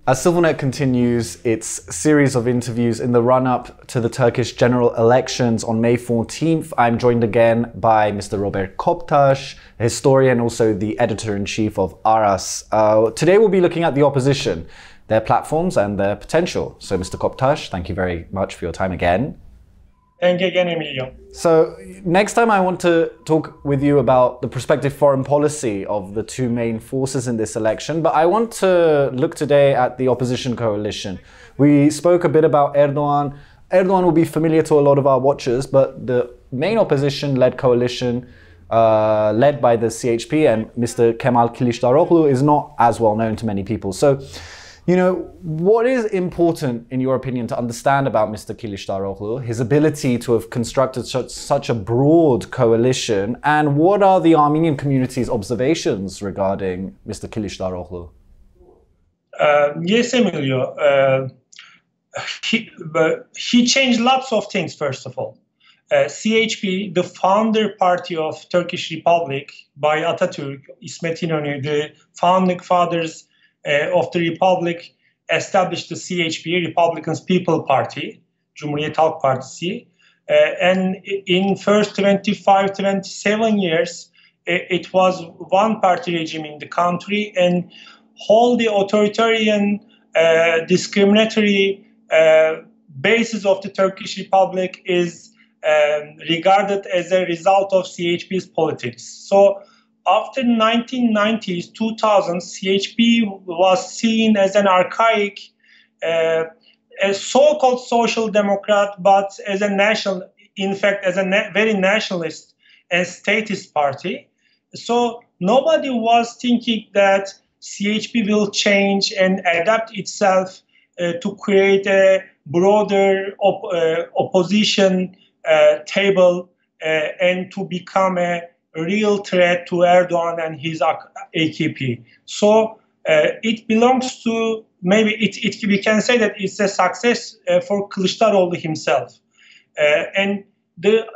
As CivilNet continues its series of interviews in the run-up to the Turkish general elections on May 14th, I'm joined again by Mr. Rober Koptaş, a historian, also the editor-in-chief of Aras. Today we'll be looking at the opposition, their platforms and their potential. So Mr. Koptaş, thank you very much for your time again. Thank you again, Emilio. So next time I want to talk with you about the prospective foreign policy of the two main forces in this election, but I want to look today at the opposition coalition. We spoke a bit about Erdoğan. Erdoğan will be familiar to a lot of our watchers, but the main opposition-led coalition led by the CHP and Mr. Kemal Kılıçdaroğlu is not as well known to many people. So, you know, what is important, in your opinion, to understand about Mr. Kılıçdaroğlu, his ability to have constructed such a broad coalition, and what are the Armenian community's observations regarding Mr. Kılıçdaroğlu? Yes, Emilio. He changed lots of things, first of all. CHP, the founder party of Turkish Republic by Atatürk, İsmet İnönü, the founding fathers of the Republic, established the CHP, Republican People Party, Cumhuriyet Halk Partisi. And in first 25, 27 years, it was one-party regime in the country, and all the authoritarian, discriminatory basis of the Turkish Republic is regarded as a result of CHP's politics. So after 1990s, 2000s, CHP was seen as an archaic, a so-called social democrat, but as a national, in fact, as a very nationalist and statist party. So nobody was thinking that CHP will change and adapt itself to create a broader opposition table and to become a real threat to Erdoğan and his AKP. So it belongs to, maybe we can say that it's a success for Kılıçdaroğlu himself. And the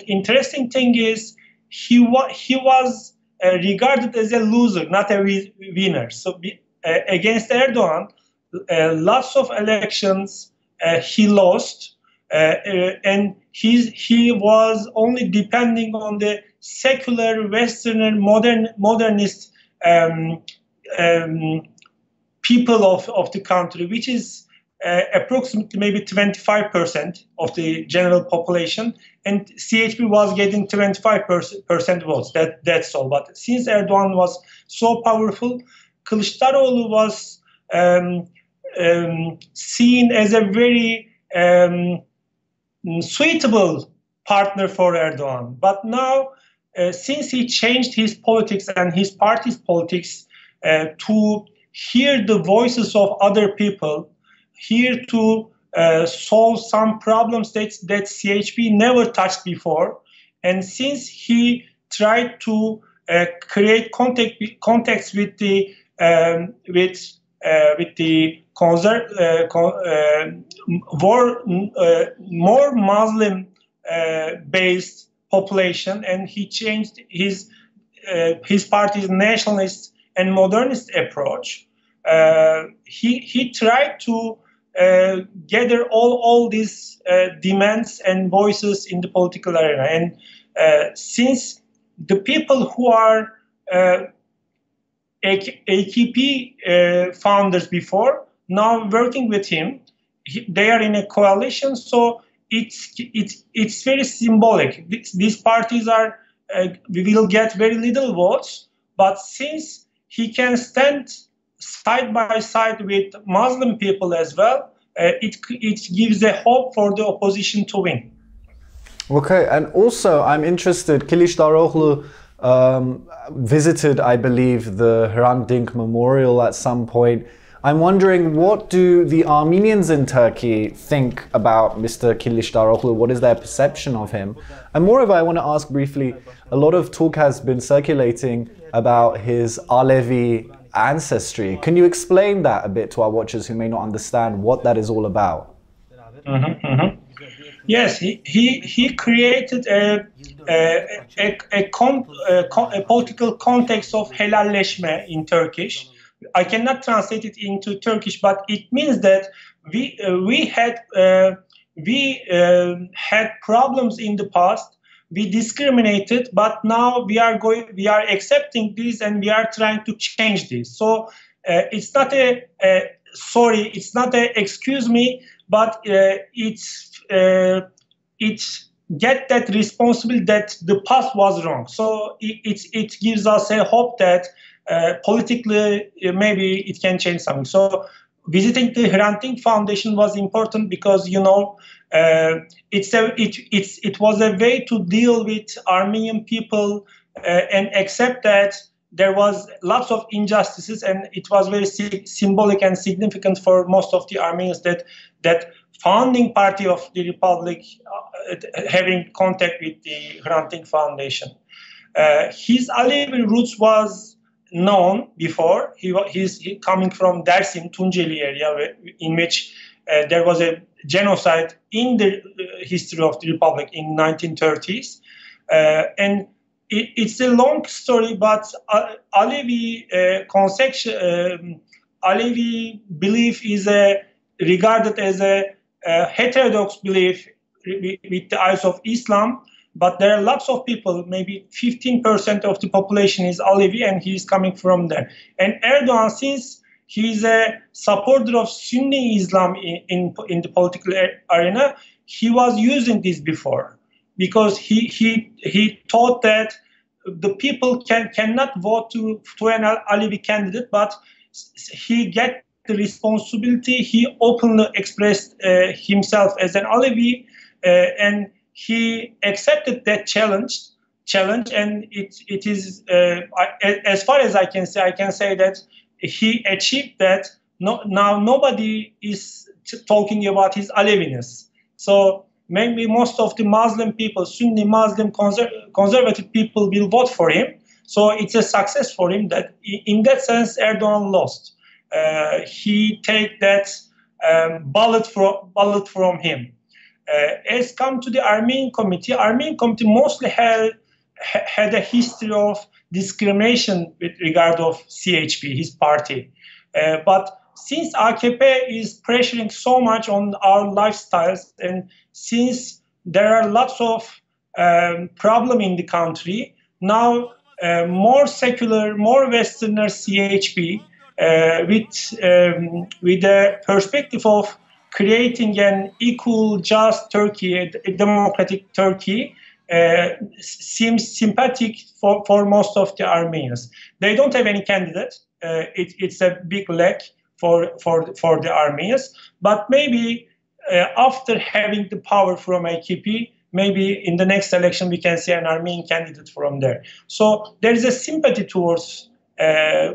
interesting thing is he was regarded as a loser, not a winner. So against Erdoğan, lots of elections he lost. And he was only depending on the secular, Western, modernist people of the country, which is approximately maybe 25% of the general population, and CHP was getting 25% votes. That's all. But since Erdoğan was so powerful, Kılıçdaroğlu was seen as a very suitable partner for Erdoğan. But now, since he changed his politics and his party's politics to hear the voices of other people, here to solve some problems that CHP never touched before, and since he tried to create contacts with the more Muslim-based population, and he changed his party's nationalist and modernist approach. He tried to gather all these demands and voices in the political arena, and since the people who are AKP founders before, now working with him, they are in a coalition, so it's very symbolic. These parties will get very little votes, but since he can stand side by side with Muslim people as well, it gives a hope for the opposition to win. Okay, and also I'm interested, Kılıçdaroğlu visited, I believe, the Hrant Dink Memorial at some point. I'm wondering, what do the Armenians in Turkey think about Mr. Kılıçdaroğlu? What is their perception of him? And moreover, I want to ask briefly, a lot of talk has been circulating about his Alevi ancestry. Can you explain that a bit to our watchers who may not understand what that is all about? Yes, he created a political context of helalleşme in Turkish, I cannot translate it into Turkish, but it means that we had problems in the past. We discriminated, but now we are accepting this, and we are trying to change this. So it's not a sorry, it's not a excuse me, but it's get that responsibility that the past was wrong. So it gives us a hope that politically maybe it can change something. So visiting the Hrant Dink Foundation was important because, you know, it was a way to deal with Armenian people and accept that there was lots of injustices, and it was very symbolic and significant for most of the Armenians that founding party of the republic having contact with the Hrant Dink Foundation. His Alevi roots was known before. He's coming from Dersim, Tunceli area, in which there was a genocide in the history of the republic in 1930s, and it's a long story, but Alevi conception, Alevi belief is regarded as a heterodox belief with the eyes of Islam. But there are lots of people, maybe 15% of the population is Alevi, and he is coming from there. And Erdoğan, since he is a supporter of Sunni Islam in the political arena, he was using this before, because he thought that the people cannot vote to an Alevi candidate, but he get the responsibility. He openly expressed himself as an Alevi, and he accepted that challenge, and it is as far as I can say that he achieved that. Now nobody is talking about his Aleviness. So maybe most of the Muslim people, Sunni Muslim conservative people, will vote for him. So it's a success for him. That in that sense, Erdoğan lost. He take that ballot from him. As come to the Armenian committee mostly had a history of discrimination with regard of CHP, his party. But since AKP is pressuring so much on our lifestyles, and since there are lots of problems in the country, now more secular, more Westerner CHP with the perspective of creating an equal, just Turkey, a democratic Turkey, seems sympathetic for most of the Armenians. They don't have any candidate. It's a big lack for the Armenians. But maybe after having the power from AKP, maybe in the next election we can see an Armenian candidate from there. So there is a sympathy towards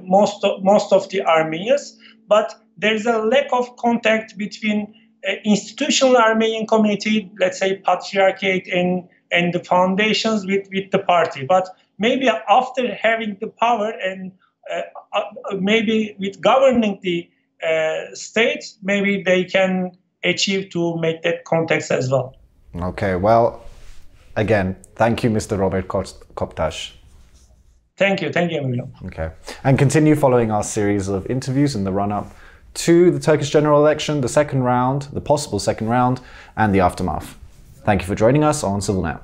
most of the Armenians, but there is a lack of contact between institutional Armenian community, let's say patriarchate, and the foundations with the party. But maybe after having the power and maybe with governing the state, maybe they can achieve to make that context as well. Okay, well, again, thank you, Mr. Rober Koptaş. Thank you, Emilio. Okay, and continue following our series of interviews in the run-up to the Turkish general election, the second round, the possible second round, and the aftermath. Thank you for joining us on CivilNet.